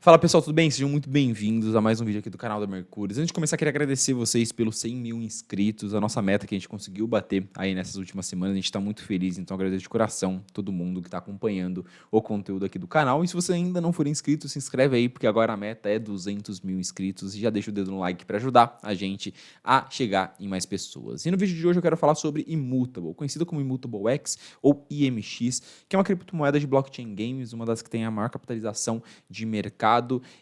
Fala pessoal, tudo bem? Sejam muito bem-vindos a mais um vídeo aqui do canal da Mercúrio. Antes de começar, queria agradecer vocês pelos 100 mil inscritos, a nossa meta que a gente conseguiu bater aí nessas últimas semanas. A gente está muito feliz, então agradeço de coração todo mundo que está acompanhando o conteúdo aqui do canal. E se você ainda não for inscrito, se inscreve aí, porque agora a meta é 200 mil inscritos. E já deixa o dedo no like para ajudar a gente a chegar em mais pessoas. E no vídeo de hoje eu quero falar sobre Immutable, conhecida como Immutable X ou IMX, que é uma criptomoeda de blockchain games, uma das que tem a maior capitalização de mercado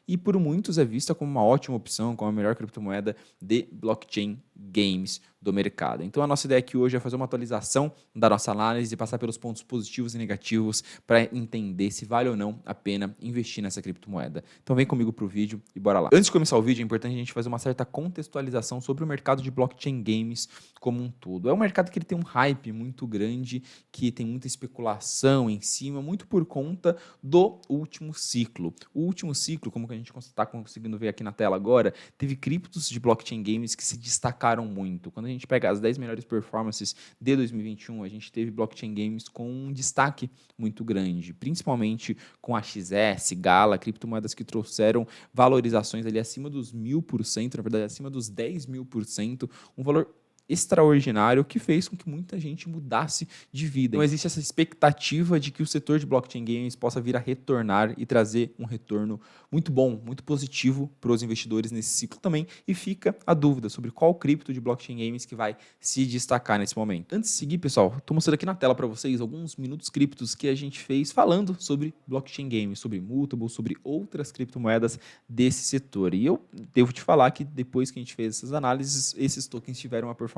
e por muitos é vista como uma ótima opção, como a melhor criptomoeda de blockchain games do mercado. Então a nossa ideia aqui hoje é fazer uma atualização da nossa análise e passar pelos pontos positivos e negativos para entender se vale ou não a pena investir nessa criptomoeda. Então vem comigo para o vídeo e bora lá. Antes de começar o vídeo, é importante a gente fazer uma certa contextualização sobre o mercado de blockchain games como um todo. É um mercado que ele tem um hype muito grande, que tem muita especulação em cima, muito por conta do último ciclo. O último ciclo, como que a gente está conseguindo ver aqui na tela agora, teve criptos de blockchain games que se destacaram muito. Quando a gente pega as 10 melhores performances de 2021, a gente teve blockchain games com um destaque muito grande, principalmente com a XS, Gala, criptomoedas que trouxeram valorizações ali acima dos 1000%, na verdade acima dos 10.000%, um valor extraordinário que fez com que muita gente mudasse de vida. Então existe essa expectativa de que o setor de blockchain games possa vir a retornar e trazer um retorno muito bom, muito positivo para os investidores nesse ciclo também, e fica a dúvida sobre qual cripto de blockchain games que vai se destacar nesse momento. Antes de seguir, pessoal, estou mostrando aqui na tela para vocês alguns minutos criptos que a gente fez falando sobre blockchain games, sobre Immutable, sobre outras criptomoedas desse setor. E eu devo te falar que depois que a gente fez essas análises, esses tokens tiveram uma performance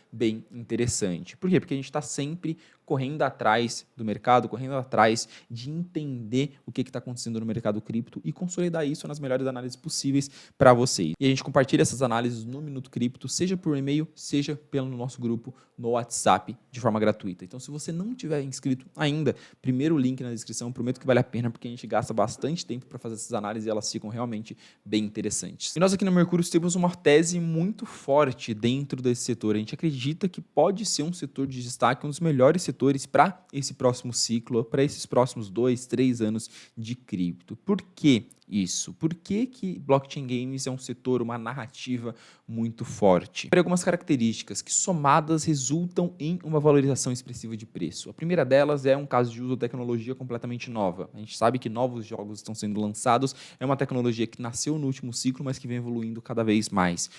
bem interessante. Por quê? Porque a gente está sempre correndo atrás do mercado, correndo atrás de entender o que está acontecendo no mercado cripto e consolidar isso nas melhores análises possíveis para vocês. E a gente compartilha essas análises no Minuto Cripto, seja por e-mail, seja pelo nosso grupo no WhatsApp, de forma gratuita. Então, se você não tiver inscrito ainda, primeiro link na descrição, prometo que vale a pena, porque a gente gasta bastante tempo para fazer essas análises e elas ficam realmente bem interessantes. E nós aqui no Mercúrio temos uma tese muito forte dentro desse setor. A gente acredita que pode ser um setor de destaque, um dos melhores setores para esse próximo ciclo, para esses próximos 2, 3 anos de cripto. Por quê? Isso. Por que blockchain games é um setor, uma narrativa muito forte? Tem algumas características que somadas resultam em uma valorização expressiva de preço. A primeira delas é um caso de uso de tecnologia completamente nova. A gente sabe que novos jogos estão sendo lançados, é uma tecnologia que nasceu no último ciclo, mas que vem evoluindo cada vez mais.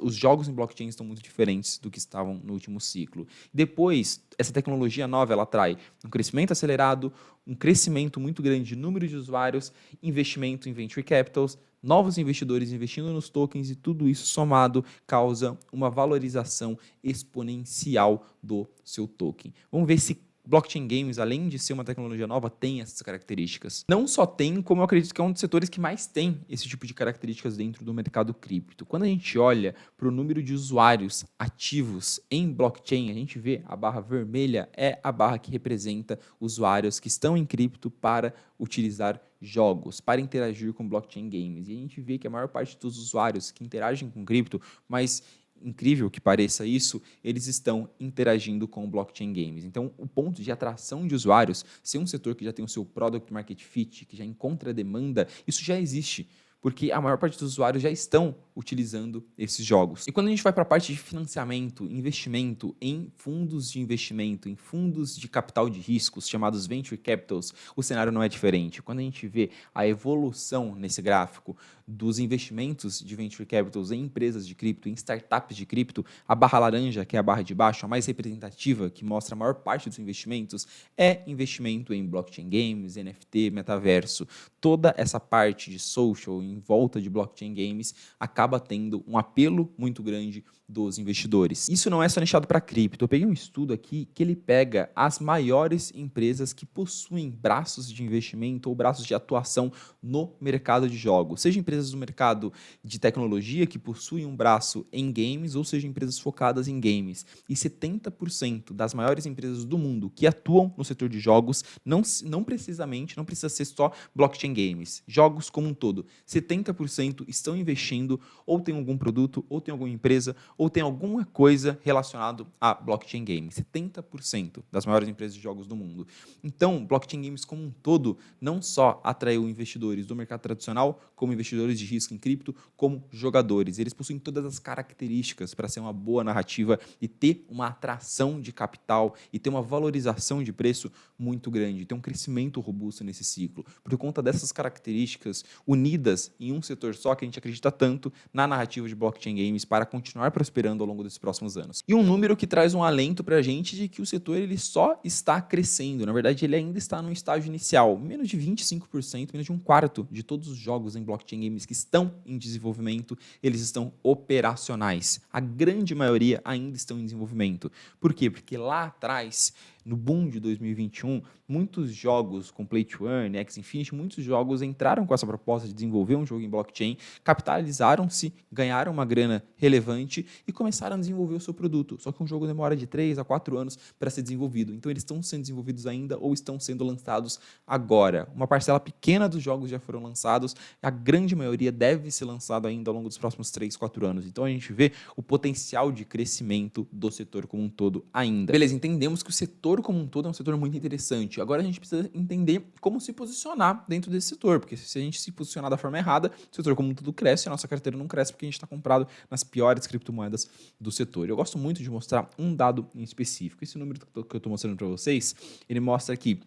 Os jogos em blockchain estão muito diferentes do que estavam no último ciclo. Depois, essa tecnologia nova, ela atrai um crescimento acelerado, um crescimento muito grande de número de usuários, investimento em venture capitals, novos investidores investindo nos tokens, e tudo isso somado causa uma valorização exponencial do seu token. Vamos ver se blockchain games, além de ser uma tecnologia nova, tem essas características. Não só tem, como eu acredito que é um dos setores que mais tem esse tipo de características dentro do mercado cripto. Quando a gente olha para o número de usuários ativos em blockchain, a gente vê a barra vermelha é a barra que representa usuários que estão em cripto para utilizar jogos, para interagir com blockchain games. E a gente vê que a maior parte dos usuários que interagem com cripto, mas incrível que pareça isso, eles estão interagindo com blockchain games. Então, o ponto de atração de usuários, ser um setor que já tem o seu product market fit, que já encontra demanda, isso já existe, porque a maior parte dos usuários já estão utilizando esses jogos. E quando a gente vai para a parte de financiamento, investimento em fundos de investimento, em fundos de capital de riscos, chamados venture capitals, o cenário não é diferente. Quando a gente vê a evolução nesse gráfico dos investimentos de venture capitals em empresas de cripto, em startups de cripto, a barra laranja, que é a barra de baixo, a mais representativa, que mostra a maior parte dos investimentos, é investimento em blockchain games, NFT, metaverso. Toda essa parte de social em volta de blockchain games acaba tendo um apelo muito grande dos investidores. Isso não é só nichado para cripto. Eu peguei um estudo aqui que ele pega as maiores empresas que possuem braços de investimento ou braços de atuação no mercado de jogos, seja empresas do mercado de tecnologia que possuem um braço em games, ou seja empresas focadas em games. E 70% das maiores empresas do mundo que atuam no setor de jogos, não precisamente, não precisa ser só blockchain games, jogos como um todo, 70% estão investindo ou tem algum produto, ou tem alguma empresa, ou tem alguma coisa relacionada a blockchain games. 70% das maiores empresas de jogos do mundo. Então, blockchain games como um todo não só atraiu investidores do mercado tradicional, como investidores de risco em cripto, como jogadores. Eles possuem todas as características para ser uma boa narrativa e ter uma atração de capital e ter uma valorização de preço muito grande, ter um crescimento robusto nesse ciclo. Por conta dessas características unidas em um setor só, que a gente acredita tanto na narrativa de blockchain games para continuar prosperando ao longo desses próximos anos. E um número que traz um alento para a gente de que o setor ele só está crescendo. Na verdade, ele ainda está no estágio inicial. Menos de 25%, menos de um quarto de todos os jogos em blockchain games que estão em desenvolvimento, eles estão operacionais. A grande maioria ainda estão em desenvolvimento. Por quê? Porque lá atrás, no boom de 2021, muitos jogos com Play to Earn, Axie Infinity, muitos jogos entraram com essa proposta de desenvolver um jogo em blockchain, capitalizaram-se, ganharam uma grana relevante e começaram a desenvolver o seu produto. Só que um jogo demora de 3 a 4 anos para ser desenvolvido. Então eles estão sendo desenvolvidos ainda ou estão sendo lançados agora. Uma parcela pequena dos jogos já foram lançados, a grande maioria deve ser lançado ainda ao longo dos próximos 3, 4 anos. Então a gente vê o potencial de crescimento do setor como um todo ainda. Beleza, entendemos que o setor como um todo é um setor muito interessante. Agora a gente precisa entender como se posicionar dentro desse setor, porque se a gente se posicionar da forma errada, o setor como um todo cresce e a nossa carteira não cresce porque a gente está comprado nas piores criptomoedas do setor. Eu gosto muito de mostrar um dado em específico. Esse número que eu estou mostrando para vocês, ele mostra que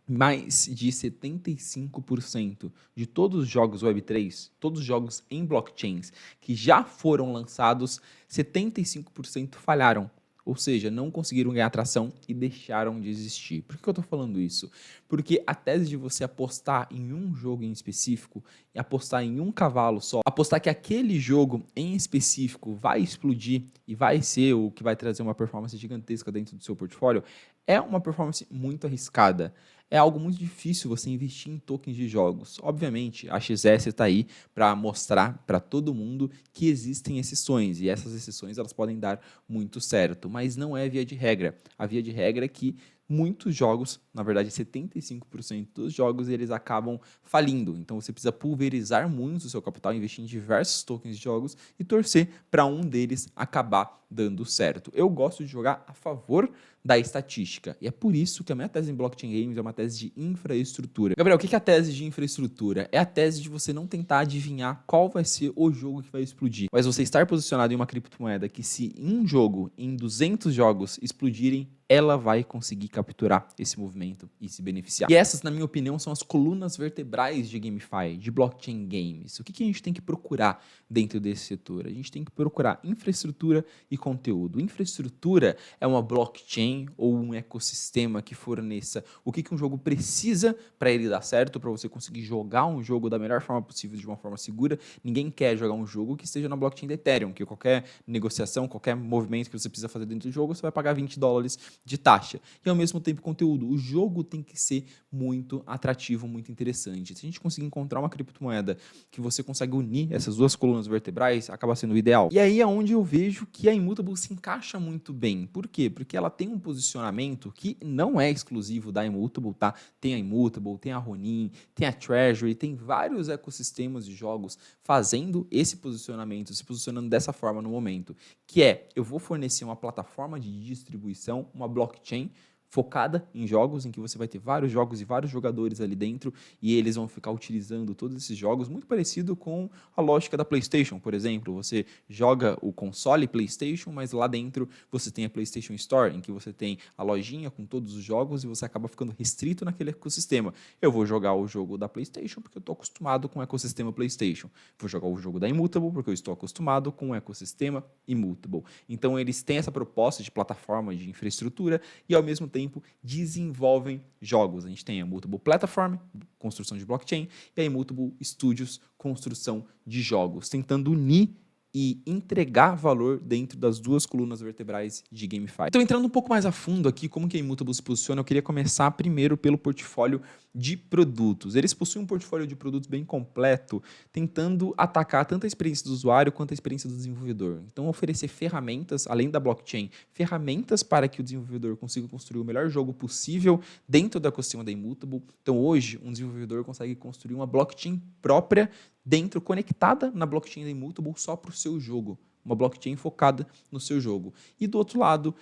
mais de 75% de todos os jogos Web3, todos os jogos em blockchains que já foram lançados, 75% falharam. Ou seja, não conseguiram ganhar atração e deixaram de existir. Por que eu estou falando isso? Porque a tese de você apostar em um jogo em específico e apostar em um cavalo só, apostar que aquele jogo em específico vai explodir e vai ser o que vai trazer uma performance gigantesca dentro do seu portfólio, é uma performance muito arriscada. É algo muito difícil você investir em tokens de jogos. Obviamente, a XS está aí para mostrar para todo mundo que existem exceções, e essas exceções elas podem dar muito certo, mas não é via de regra. A via de regra é que muitos jogos, na verdade 75% dos jogos, eles acabam falindo. Então você precisa pulverizar muito o seu capital, investir em diversos tokens de jogos e torcer para um deles acabar dando certo. Eu gosto de jogar a favor da estatística. E é por isso que a minha tese em blockchain games é uma tese de infraestrutura. Gabriel, o que é a tese de infraestrutura? É a tese de você não tentar adivinhar qual vai ser o jogo que vai explodir, mas você estar posicionado em uma criptomoeda que, se um jogo em 200 jogos explodirem, ela vai conseguir capturar esse movimento e se beneficiar. E essas, na minha opinião, são as colunas vertebrais de GameFi, de blockchain games. O que a gente tem que procurar dentro desse setor? A gente tem que procurar infraestrutura e conteúdo. Infraestrutura é uma blockchain ou um ecossistema que forneça o que um jogo precisa para ele dar certo, para você conseguir jogar um jogo da melhor forma possível, de uma forma segura. Ninguém quer jogar um jogo que esteja na blockchain da Ethereum, que qualquer negociação, qualquer movimento que você precisa fazer dentro do jogo, você vai pagar $20 de taxa. E ao mesmo tempo conteúdo. O jogo tem que ser muito atrativo, muito interessante. Se a gente conseguir encontrar uma criptomoeda que você consegue unir essas duas colunas vertebrais, acaba sendo o ideal. E aí é onde eu vejo que a Immutable se encaixa muito bem. Por quê? Porque ela tem um posicionamento que não é exclusivo da Immutable, tá? Tem a Immutable, tem a Ronin, tem a Treasury, tem vários ecossistemas de jogos fazendo esse posicionamento, se posicionando dessa forma no momento, que é, eu vou fornecer uma plataforma de distribuição, uma blockchain focada em jogos, em que você vai ter vários jogos e vários jogadores ali dentro, e eles vão ficar utilizando todos esses jogos, muito parecido com a lógica da PlayStation, por exemplo. Você joga o console PlayStation, mas lá dentro você tem a PlayStation Store, em que você tem a lojinha com todos os jogos e você acaba ficando restrito naquele ecossistema. Eu vou jogar o jogo da PlayStation porque eu estou acostumado com o ecossistema PlayStation. Vou jogar o jogo da Immutable porque eu estou acostumado com o ecossistema Immutable. Então eles têm essa proposta de plataforma, de infraestrutura, e ao mesmo tempo desenvolvem jogos. A gente tem a Immutable Platform, construção de blockchain, e a Immutable Studios, construção de jogos, tentando unir e entregar valor dentro das duas colunas vertebrais de GameFi. Então, entrando um pouco mais a fundo aqui, como que a Immutable se posiciona, eu queria começar primeiro pelo portfólio de produtos. Eles possuem um portfólio de produtos bem completo, tentando atacar tanto a experiência do usuário quanto a experiência do desenvolvedor. Então, oferecer ferramentas, além da blockchain, ferramentas para que o desenvolvedor consiga construir o melhor jogo possível dentro do ecossistema da Immutable. Então, hoje, um desenvolvedor consegue construir uma blockchain própria dentro, conectada na blockchain da Immutable só para o seu jogo. Uma blockchain focada no seu jogo. E do outro lado,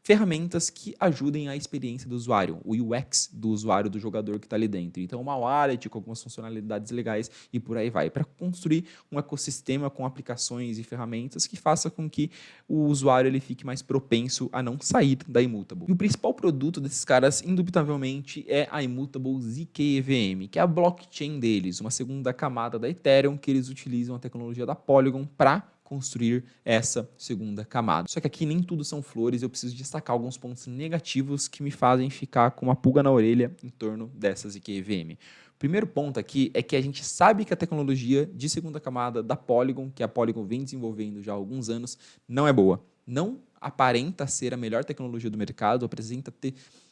ferramentas que ajudem a experiência do usuário, o UX do usuário, do jogador que está ali dentro. Então, uma wallet com algumas funcionalidades legais e por aí vai, para construir um ecossistema com aplicações e ferramentas que faça com que o usuário ele fique mais propenso a não sair da Immutable. E o principal produto desses caras, indubitavelmente, é a Immutable ZK EVM, que é a blockchain deles, uma segunda camada da Ethereum, que eles utilizam a tecnologia da Polygon para construir essa segunda camada. Só que aqui nem tudo são flores, eu preciso destacar alguns pontos negativos que me fazem ficar com uma pulga na orelha em torno dessa ZK EVM. O primeiro ponto aqui é que a gente sabe que a tecnologia de segunda camada da Polygon, que a Polygon vem desenvolvendo já há alguns anos, não é boa. Não aparenta ser a melhor tecnologia do mercado,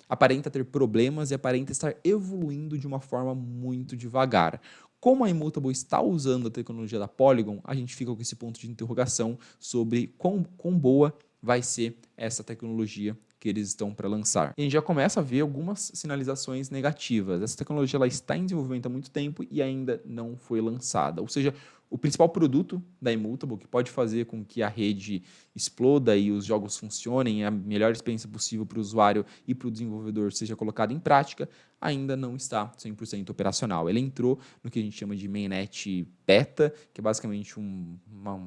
aparenta ter problemas e aparenta estar evoluindo de uma forma muito devagar. Como a Immutable está usando a tecnologia da Polygon, a gente fica com esse ponto de interrogação sobre quão boa vai ser essa tecnologia que eles estão para lançar. E a gente já começa a ver algumas sinalizações negativas. Essa tecnologia ela está em desenvolvimento há muito tempo e ainda não foi lançada. Ou seja, o principal produto da Immutable, que pode fazer com que a rede exploda e os jogos funcionem, a melhor experiência possível para o usuário e para o desenvolvedor seja colocada em prática, ainda não está 100% operacional. Ele entrou no que a gente chama de mainnet beta, que é basicamente um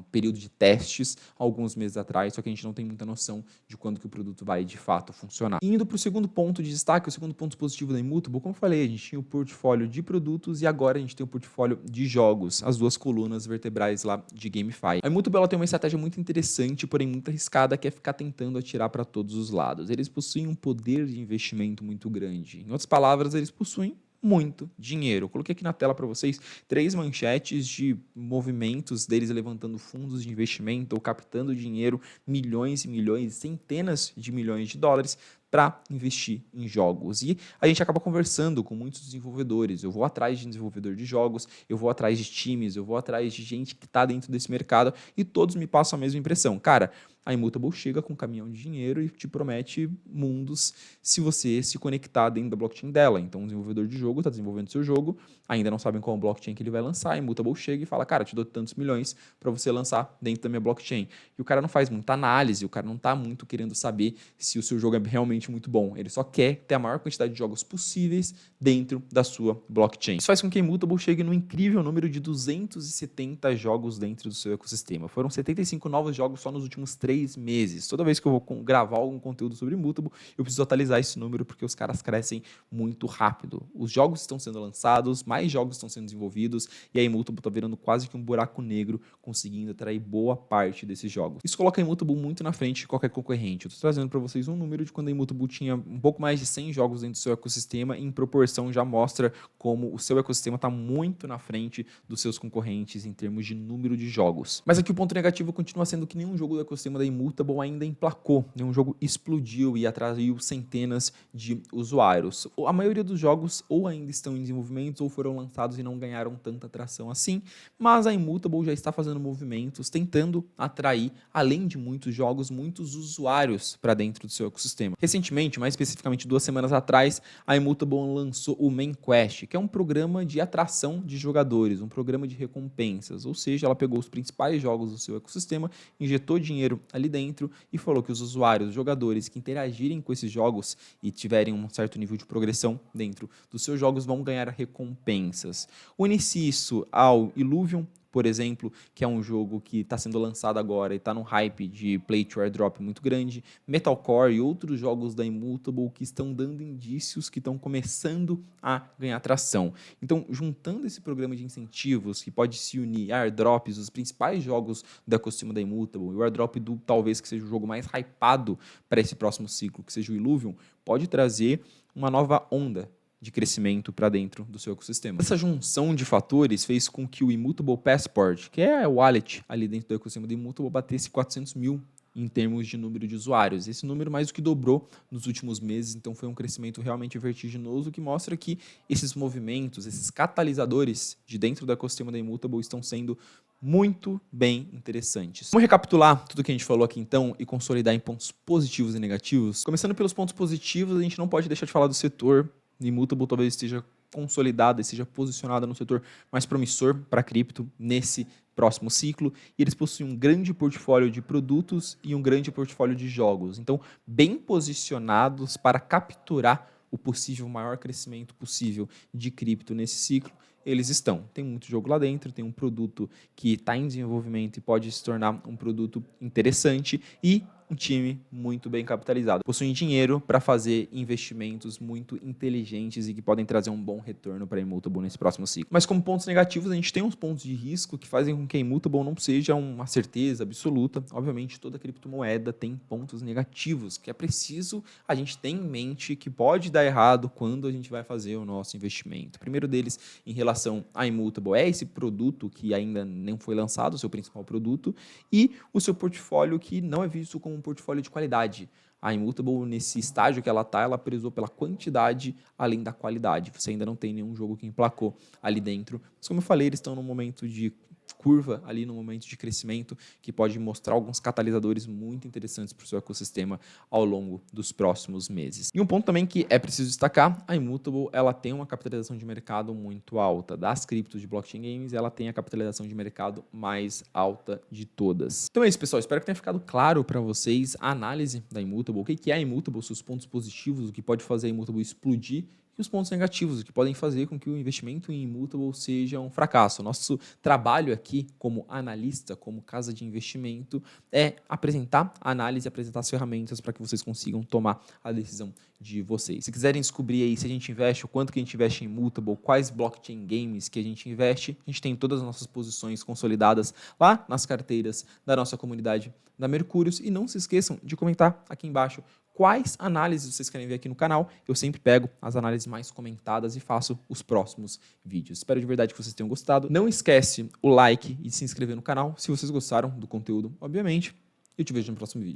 período de testes alguns meses atrás, só que a gente não tem muita noção de quando que o produto vai de fato funcionar. E indo para o segundo ponto de destaque, o segundo ponto positivo da Immutable, como eu falei, a gente tinha o portfólio de produtos e agora a gente tem o portfólio de jogos, as duas colunas vertebrais lá de GameFi. A Immutable ela tem uma estratégia muito interessante, porém muito arriscada, que é ficar tentando atirar para todos os lados. Eles possuem um poder de investimento muito grande. Em outras palavras, eles possuem muito dinheiro. Eu coloquei aqui na tela para vocês 3 manchetes de movimentos deles levantando fundos de investimento ou captando dinheiro, milhões e milhões, centenas de milhões de dólares para investir em jogos. E a gente acaba conversando com muitos desenvolvedores. Eu vou atrás de desenvolvedor de jogos, eu vou atrás de times, eu vou atrás de gente que está dentro desse mercado e todos me passam a mesma impressão. Cara, a Immutable chega com um caminhão de dinheiro e te promete mundos se você se conectar dentro da blockchain dela. Então, um desenvolvedor de jogo está desenvolvendo seu jogo, ainda não sabem qual blockchain que ele vai lançar, a Immutable chega e fala, cara, te dou tantos milhões para você lançar dentro da minha blockchain. E o cara não faz muita análise, o cara não está muito querendo saber se o seu jogo é realmente muito bom. Ele só quer ter a maior quantidade de jogos possíveis dentro da sua blockchain. Isso faz com que a Immutable chegue no incrível número de 270 jogos dentro do seu ecossistema. Foram 75 novos jogos só nos últimos 3 meses. Toda vez que eu vou gravar algum conteúdo sobre Immutable, eu preciso atualizar esse número porque os caras crescem muito rápido. Os jogos estão sendo lançados, mais jogos estão sendo desenvolvidos e a Immutable está virando quase que um buraco negro, conseguindo atrair boa parte desses jogos. Isso coloca a Immutable muito na frente de qualquer concorrente. Eu estou trazendo para vocês um número de quando a Immutable tinha um pouco mais de 100 jogos dentro do seu ecossistema e em proporção já mostra como o seu ecossistema está muito na frente dos seus concorrentes em termos de número de jogos. Mas aqui o ponto negativo continua sendo que nenhum jogo do ecossistema da Immutable ainda emplacou, nenhum jogo explodiu e atraiu centenas de usuários. A maioria dos jogos ou ainda estão em desenvolvimento ou foram lançados e não ganharam tanta atração assim, mas a Immutable já está fazendo movimentos, tentando atrair, além de muitos jogos, muitos usuários para dentro do seu ecossistema. Recentemente, mais especificamente 2 semanas atrás, a Immutable lançou o Main Quest, que é um programa de atração de jogadores, um programa de recompensas, ou seja, ela pegou os principais jogos do seu ecossistema, injetou dinheiro ali dentro e falou que os usuários, os jogadores que interagirem com esses jogos e tiverem um certo nível de progressão dentro dos seus jogos vão ganhar recompensas. Une-se isso ao Illuvium, por exemplo, que é um jogo que está sendo lançado agora e está num hype de play to airdrop muito grande, Metalcore e outros jogos da Immutable que estão dando indícios que estão começando a ganhar tração. Então, juntando esse programa de incentivos que pode se unir a airdrops, os principais jogos do ecossistema da Immutable, e o airdrop do talvez que seja o jogo mais hypado para esse próximo ciclo, que seja o Illuvium, pode trazer uma nova onda de crescimento para dentro do seu ecossistema. Essa junção de fatores fez com que o Immutable Passport, que é o wallet ali dentro do ecossistema do Immutable, batesse 400 mil em termos de número de usuários. Esse número mais do que dobrou nos últimos meses, então foi um crescimento realmente vertiginoso que mostra que esses movimentos, esses catalisadores de dentro do ecossistema da Immutable estão sendo muito bem interessantes. Vamos recapitular tudo que a gente falou aqui então e consolidar em pontos positivos e negativos. Começando pelos pontos positivos, a gente não pode deixar de falar do setor. Immutable talvez esteja consolidada e seja posicionada no setor mais promissor para cripto nesse próximo ciclo, e eles possuem um grande portfólio de produtos e um grande portfólio de jogos. Então, bem posicionados para capturar o possível maior crescimento possível de cripto nesse ciclo, eles estão. Tem muito jogo lá dentro, tem um produto que está em desenvolvimento e pode se tornar um produto interessante e um time muito bem capitalizado. Possuem dinheiro para fazer investimentos muito inteligentes e que podem trazer um bom retorno para a Immutable nesse próximo ciclo. Mas como pontos negativos, a gente tem uns pontos de risco que fazem com que a Immutable não seja uma certeza absoluta. Obviamente, toda criptomoeda tem pontos negativos, que é preciso a gente ter em mente que pode dar errado quando a gente vai fazer o nosso investimento. O primeiro deles, em relação à Immutable, é esse produto que ainda não foi lançado, o seu principal produto, e o seu portfólio que não é visto como um portfólio de qualidade. A Immutable, nesse estágio que ela está, ela prezou pela quantidade além da qualidade. Você ainda não tem nenhum jogo que emplacou ali dentro. Mas como eu falei, eles estão num momento de curva, ali no momento de crescimento, que pode mostrar alguns catalisadores muito interessantes para o seu ecossistema ao longo dos próximos meses. E um ponto também que é preciso destacar, a Immutable, ela tem uma capitalização de mercado muito alta. Das criptos de blockchain games, ela tem a capitalização de mercado mais alta de todas. Então é isso, pessoal. Espero que tenha ficado claro para vocês a análise da Immutable, o que é a Immutable, seus pontos positivos, o que pode fazer a Immutable explodir, e os pontos negativos, que podem fazer com que o investimento em Immutable seja um fracasso. Nosso trabalho aqui, como analista, como casa de investimento, é apresentar a análise, apresentar as ferramentas para que vocês consigam tomar a decisão de vocês. Se quiserem descobrir aí se a gente investe, o quanto que a gente investe em Immutable, quais blockchain games que a gente investe, a gente tem todas as nossas posições consolidadas lá nas carteiras da nossa comunidade da Mercúrios. E não se esqueçam de comentar aqui embaixo quais análises vocês querem ver aqui no canal. Eu sempre pego as análises mais comentadas e faço os próximos vídeos. Espero de verdade que vocês tenham gostado. Não esquece o like e de se inscrever no canal se vocês gostaram do conteúdo, obviamente. E eu te vejo no próximo vídeo.